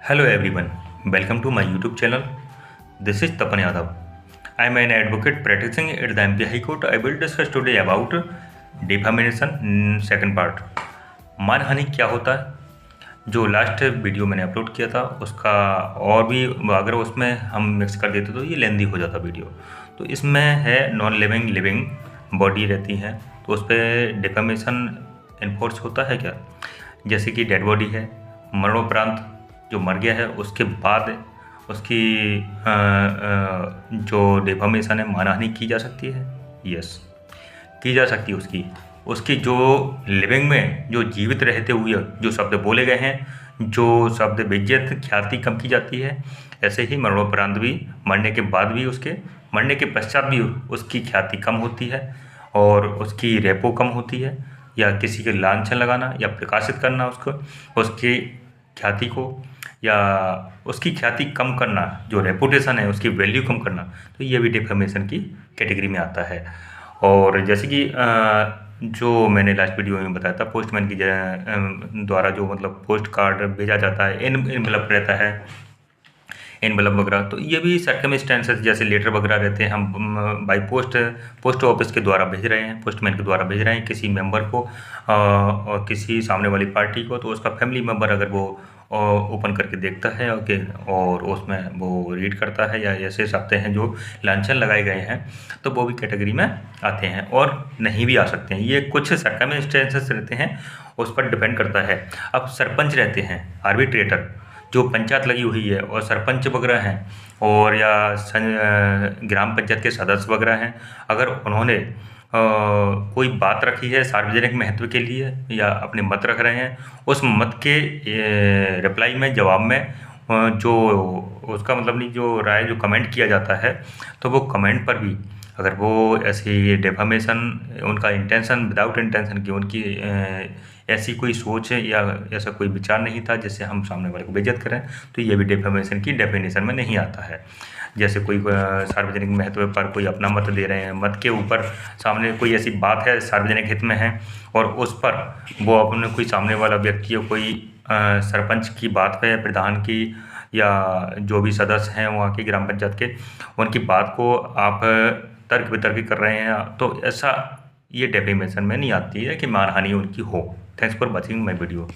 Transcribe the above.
Hello everyone, welcome to my YouTube channel. This is Tapan Yadav. I am an advocate practicing at the MP High Court. I will discuss today about defamation second part. मानहानि क्या होता है? जो last video मैंने upload किया था उसका और भी अगर उसमें हम मिक्स कर देते तो ये लेंदी हो जाता वीडियो। तो इसमें है नॉन लिविंग लिविंग बॉडी रहती है तो उस पर डिफेमेशन इन्फोर्स होता है क्या? जैसे कि डेड बॉडी है, मरणोपरांत जो मर गया है उसके बाद उसकी जो डिफेमेशन है मानहानि की जा सकती है। यस, की जा सकती है। उसकी जो लिविंग में जो जीवित रहते हुए जो शब्द बोले गए हैं, जो शब्द बेइज्जत ख्याति कम की जाती है, ऐसे ही मरणोपरांत भी मरने के बाद भी उसके मरने के पश्चात भी उसकी ख्याति कम होती है और उसकी रेपो कम होती है, या किसी के लांछन लगाना या प्रकाशित करना उसकी ख्याति को, या उसकी ख्याति कम करना, जो रेपुटेशन है उसकी वैल्यू कम करना, तो ये भी डिफेमेशन की कैटेगरी में आता है। और जैसे कि जो मैंने लास्ट वीडियो में बताया था, पोस्टमैन की द्वारा जो मतलब पोस्ट कार्ड भेजा जाता है, एनवेलप रहता है, एनवेलप वगैरह, तो ये भी सर्कमस्टेंसेस जैसे लेटर वगैरह रहते हैं, हम बाई पोस्ट ऑफिस के द्वारा भेज रहे हैं, पोस्टमैन के द्वारा भेज रहे हैं किसी मेंबर को और किसी सामने वाली पार्टी को, तो उसका फैमिली मेंबर अगर वो ओपन करके देखता है और उसमें वो रीड करता है या ऐसे शब्द हैं जो लांछन लगाए गए हैं, तो वो भी कैटेगरी में आते हैं और नहीं भी आ सकते हैं। ये कुछ सर्कमस्टेंसेस रहते हैं, उस पर डिपेंड करता है। अब सरपंच रहते हैं, आर्बिट्रेटर, जो पंचायत लगी हुई है और सरपंच वगैरह हैं और या ग्राम पंचायत के सदस्य वगैरह हैं, अगर उन्होंने कोई बात रखी है सार्वजनिक महत्व के लिए या अपने मत रख रहे हैं, उस मत के रिप्लाई में, जवाब में जो उसका मतलब नहीं, जो राय जो कमेंट किया जाता है, तो वो कमेंट पर भी अगर वो ऐसी डिफेमेशन, उनका इंटेंशन विदाउट इंटेंशन की उनकी ऐसी कोई सोच है या ऐसा कोई विचार नहीं था जिससे हम सामने वाले को बेइज्जत करें, तो ये भी डिफेमेशन की डेफिनेशन में नहीं आता है। जैसे कोई सार्वजनिक महत्व पर कोई अपना मत दे रहे हैं, मत के ऊपर सामने कोई ऐसी बात है सार्वजनिक हित में है और उस पर वो अपने कोई सामने वाला व्यक्ति या कोई सरपंच की बात पे, प्रधान की या जो भी सदस्य हैं वहाँ की ग्राम पंचायत के, उनकी बात को आप तर्क वितर्क कर रहे हैं, तो ऐसा ये डेफेमेशन में नहीं आती है कि मानहानि उनकी हो। Thanks for watching my video.